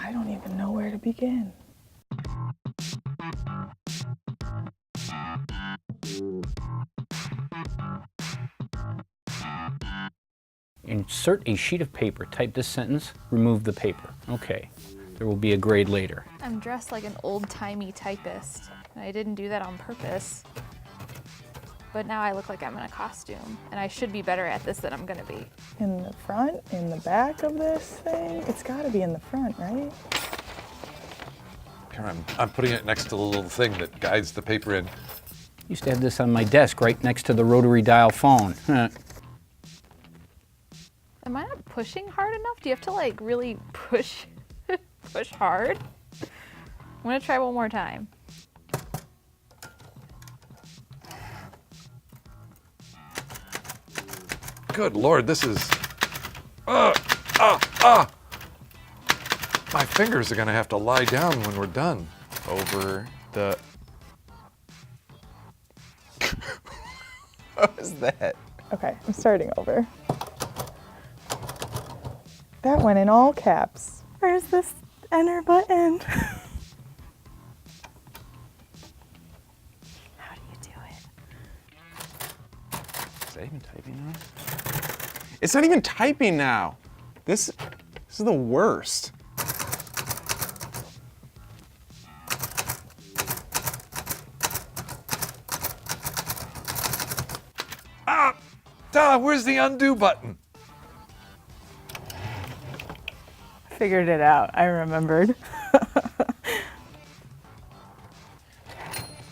I don't even know where to begin. Insert a sheet of paper. Type this sentence, remove the paper. Okay, there will be a grade later. I'm dressed like an old-timey typist, and I didn't do that on purpose. But now I look like I'm in a costume, and I should be better at this than I'm gonna be. In the front, in the back of this thing? It's gotta be in the front, right? Here, I'm putting it next to the little thing that guides the paper in. Used to have this on my desk right next to the rotary dial phone. Am I not pushing hard enough? Do you have to like really push, push hard? I'm gonna try one more time. Good Lord, this is, my fingers are gonna have to lie down when we're done. Over the... What was that? Okay, I'm starting over. That went in all caps. Where's this enter button? How do you do it? Is that even typing now? It's not even typing now. This is the worst. Where's the undo button? Figured it out. I remembered.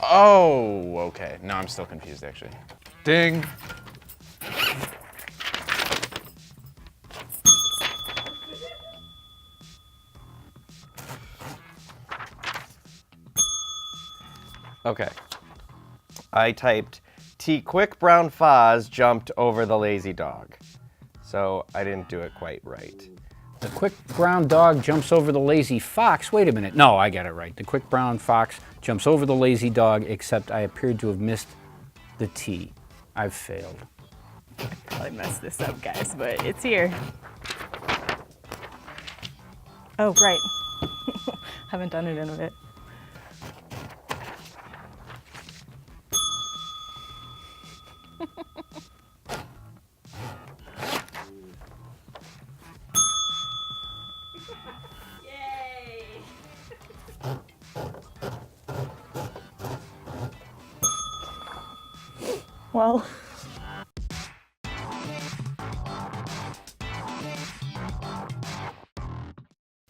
Oh, okay. No, I'm still confused, actually. Ding. Okay. I typed, T quick brown Foz jumped over the lazy dog. So I didn't do it quite right. The quick brown dog jumps over the lazy fox. Wait a minute. No, I got it right. The quick brown fox jumps over the lazy dog, except I appeared to have missed the T. I've failed. I probably messed this up, guys, but it's here. Oh, right. Haven't done it in a bit. Well,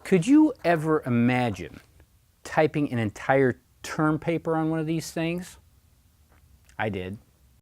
Could you ever imagine typing an entire term paper on one of these things? I did.